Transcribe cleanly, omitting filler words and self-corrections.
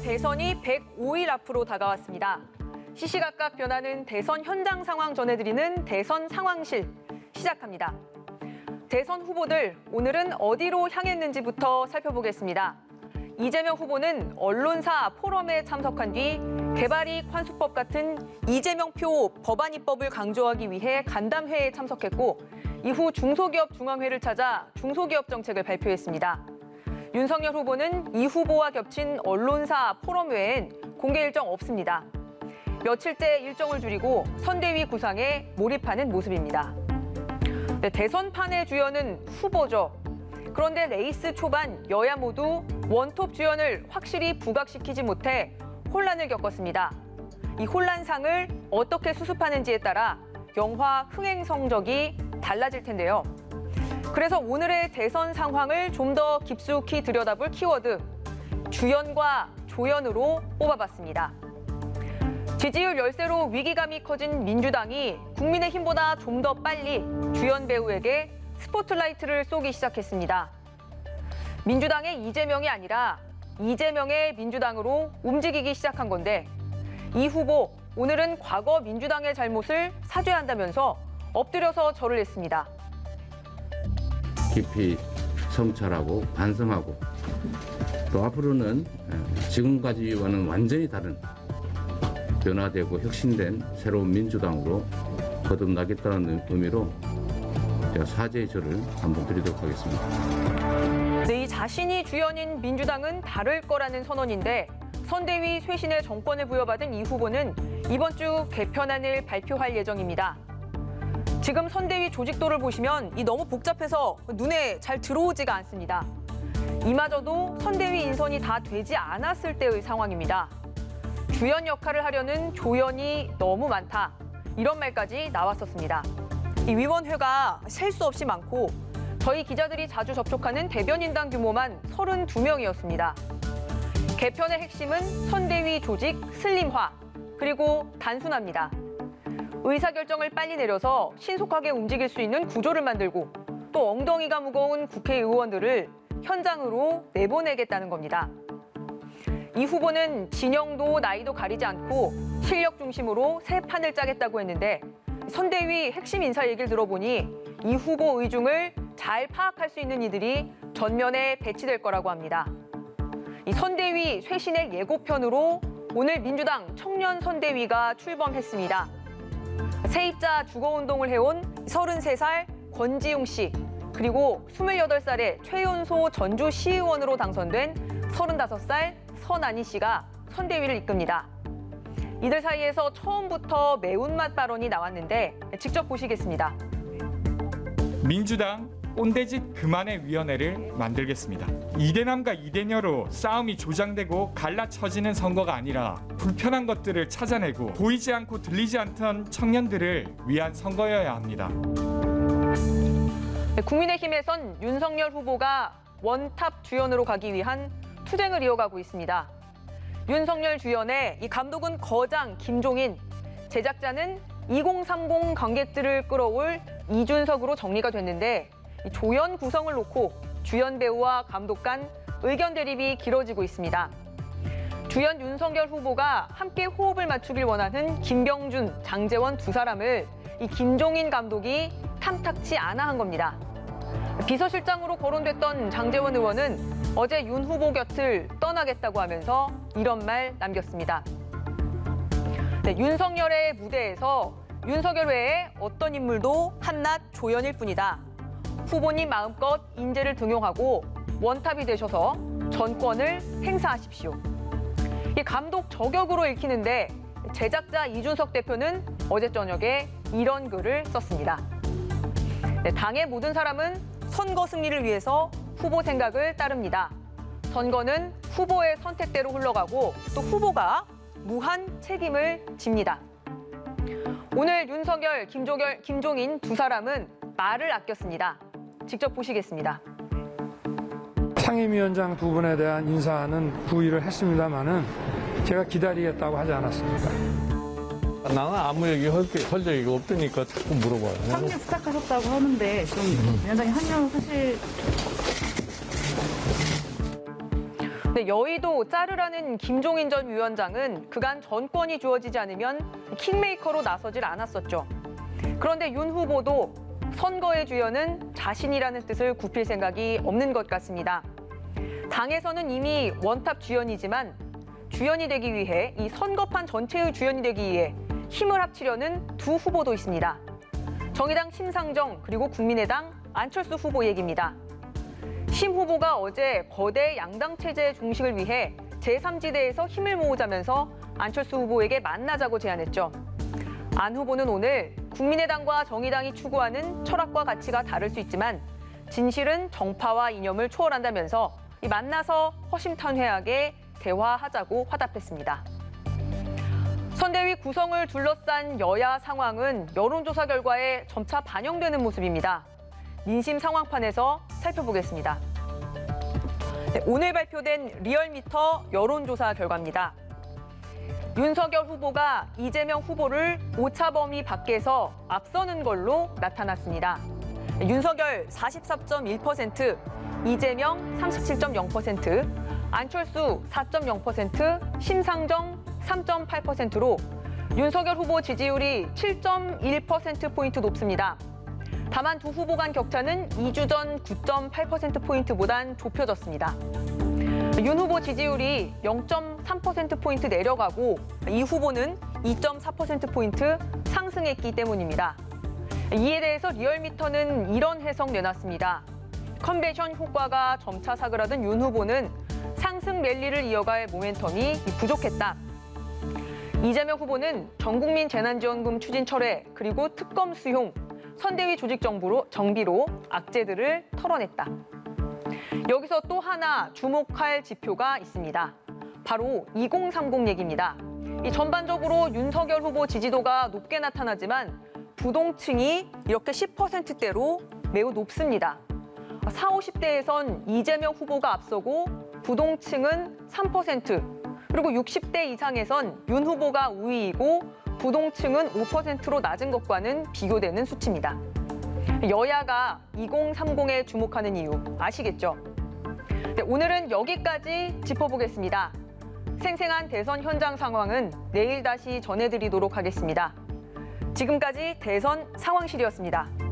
대선이 105일 앞으로 다가왔습니다. 시시각각 변하는 대선 현장 상황 전해드리는 대선 상황실 시작합니다. 대선 후보들 오늘은 어디로 향했는지부터 살펴보겠습니다. 이재명 후보는 언론사 포럼에 참석한 뒤 개발이익 환수법 같은 이재명표 법안 입법을 강조하기 위해 간담회에 참석했고 이후 중소기업 중앙회를 찾아 중소기업 정책을 발표했습니다. 윤석열 후보는 이 후보와 겹친 언론사 포럼 외엔 공개 일정 없습니다. 며칠째 일정을 줄이고 선대위 구상에 몰입하는 모습입니다. 네, 대선판의 주연은 후보죠. 그런데 레이스 초반 여야 모두 원톱 주연을 확실히 부각시키지 못해 혼란을 겪었습니다. 이 혼란상을 어떻게 수습하는지에 따라 영화 흥행 성적이 달라질 텐데요. 그래서 오늘의 대선 상황을 좀 더 깊숙이 들여다볼 키워드, 주연과 조연으로 뽑아봤습니다. 지지율 열세로 위기감이 커진 민주당이 국민의힘보다 좀 더 빨리 주연 배우에게 스포트라이트를 쏘기 시작했습니다. 민주당의 이재명이 아니라 이재명의 민주당으로 움직이기 시작한 건데 이 후보 오늘은 과거 민주당의 잘못을 사죄한다면서 엎드려서 절을 했습니다. 깊이 성찰하고 반성하고 또 앞으로는 지금까지와는 완전히 다른 변화되고 혁신된 새로운 민주당으로 거듭나겠다는 의미로 제가 사죄의 절을 한번 드리도록 하겠습니다. 네, 이 자신이 주연인 민주당은 다를 거라는 선언인데 선대위 쇄신의 정권을 부여받은 이 후보는 이번 주 개편안을 발표할 예정입니다. 지금 선대위 조직도를 보시면 너무 복잡해서 눈에 잘 들어오지가 않습니다. 이마저도 선대위 인선이 다 되지 않았을 때의 상황입니다. 주연 역할을 하려는 조연이 너무 많다. 이런 말까지 나왔었습니다. 이 위원회가 셀 수 없이 많고 저희 기자들이 자주 접촉하는 대변인단 규모만 32명이었습니다. 개편의 핵심은 선대위 조직 슬림화, 그리고 단순합니다. 의사결정을 빨리 내려서 신속하게 움직일 수 있는 구조를 만들고 또 엉덩이가 무거운 국회의원들을 현장으로 내보내겠다는 겁니다. 이 후보는 진영도 나이도 가리지 않고 실력 중심으로 새 판을 짜겠다고 했는데 선대위 핵심 인사 얘기를 들어보니 이 후보 의중을 잘 파악할 수 있는 이들이 전면에 배치될 거라고 합니다. 이 선대위 쇄신의 예고편으로 오늘 민주당 청년 선대위가 출범했습니다. 세입자 주거운동을 해온 33살 권지웅 씨, 그리고 28살의 최연소 전주시의원으로 당선된 35살 선안희 씨가 선대위를 이끕니다. 이들 사이에서 처음부터 매운맛 발언이 나왔는데 직접 보시겠습니다. 민주당 꼰대짓 그만의 위원회를 만들겠습니다. 이대남과 이대녀로 싸움이 조장되고 갈라쳐지는 선거가 아니라 불편한 것들을 찾아내고 보이지 않고 들리지 않던 청년들을 위한 선거여야 합니다. 국민의힘에선 윤석열 후보가 원탑 주연으로 가기 위한 투쟁을 이어가고 있습니다. 윤석열 주연의 이 감독은 거장 김종인, 제작자는 2030 관객들을 끌어올 이준석으로 정리가 됐는데 조연 구성을 놓고 주연 배우와 감독 간 의견 대립이 길어지고 있습니다. 주연 윤석열 후보가 함께 호흡을 맞추길 원하는 김병준, 장제원 두 사람을 이 김종인 감독이 탐탁치 않아 한 겁니다. 비서실장으로 거론됐던 장제원 의원은 어제 윤 후보 곁을 떠나겠다고 하면서 이런 말 남겼습니다. 네, 윤석열의 무대에서 윤석열 외에 어떤 인물도 한낱 조연일 뿐이다. 후보님 마음껏 인재를 등용하고 원탑이 되셔서 전권을 행사하십시오. 이 감독 저격으로 읽히는데 제작자 이준석 대표는 어제 저녁에 이런 글을 썼습니다. 네, 당의 모든 사람은 선거 승리를 위해서 후보 생각을 따릅니다. 선거는 후보의 선택대로 흘러가고 또 후보가 무한 책임을 집니다. 오늘 윤석열, 김종인 두 사람은 말을 아꼈습니다. 직접 보시겠습니다. 상임위원장 두 분에 대한 인사는 부의를 했습니다마는 제가 기다리겠다고 하지 않았습니까? 나는 아무 얘기 할 적이 없다니까 자꾸 물어봐요. 합류 부탁하셨다고 하는데 좀 위원장님 합류 사실 네, 여의도 자르라는 김종인 전 위원장은 그간 전권이 주어지지 않으면 킹메이커로 나서질 않았었죠. 그런데 윤 후보도 선거의 주연은 자신이라는 뜻을 굽힐 생각이 없는 것 같습니다. 당에서는 이미 원탑 주연이지만 주연이 되기 위해 이 선거판 전체의 주연이 되기 위해 힘을 합치려는 두 후보도 있습니다. 정의당 심상정 그리고 국민의당 안철수 후보 얘기입니다. 심 후보가 어제 거대 양당 체제의 종식을 위해 제3지대에서 힘을 모으자면서 안철수 후보에게 만나자고 제안했죠. 안 후보는 오늘 국민의당과 정의당이 추구하는 철학과 가치가 다를 수 있지만 진실은 정파와 이념을 초월한다면서 만나서 허심탄회하게 대화하자고 화답했습니다. 선대위 구성을 둘러싼 여야 상황은 여론조사 결과에 점차 반영되는 모습입니다. 민심 상황판에서 살펴보겠습니다. 네, 오늘 발표된 리얼미터 여론조사 결과입니다. 윤석열 후보가 이재명 후보를 오차 범위 밖에서 앞서는 걸로 나타났습니다. 윤석열 44.1%, 이재명 37.0%, 안철수 4.0%, 심상정 3.8%로 윤석열 후보 지지율이 7.1%포인트 높습니다. 다만 두 후보 간 격차는 2주 전 9.8%포인트보단 좁혀졌습니다. 윤 후보 지지율이 0.3%포인트 내려가고 이 후보는 2.4%포인트 상승했기 때문입니다. 이에 대해서 리얼미터는 이런 해석 내놨습니다. 컨벤션 효과가 점차 사그라든 윤 후보는 상승 랠리를 이어갈 모멘텀이 부족했다. 이재명 후보는 전국민 재난지원금 추진 철회 그리고 특검 수용, 선대위 조직 정비로 악재들을 털어냈다. 여기서 또 하나 주목할 지표가 있습니다. 바로 2030 얘기입니다. 이 전반적으로 윤석열 후보 지지도가 높게 나타나지만 부동층이 이렇게 10%대로 매우 높습니다. 40, 50대에선 이재명 후보가 앞서고 부동층은 3%, 그리고 60대 이상에선 윤 후보가 우위이고 부동층은 5%로 낮은 것과는 비교되는 수치입니다. 여야가 2030에 주목하는 이유 아시겠죠? 네, 오늘은 여기까지 짚어보겠습니다. 생생한 대선 현장 상황은 내일 다시 전해드리도록 하겠습니다. 지금까지 대선 상황실이었습니다.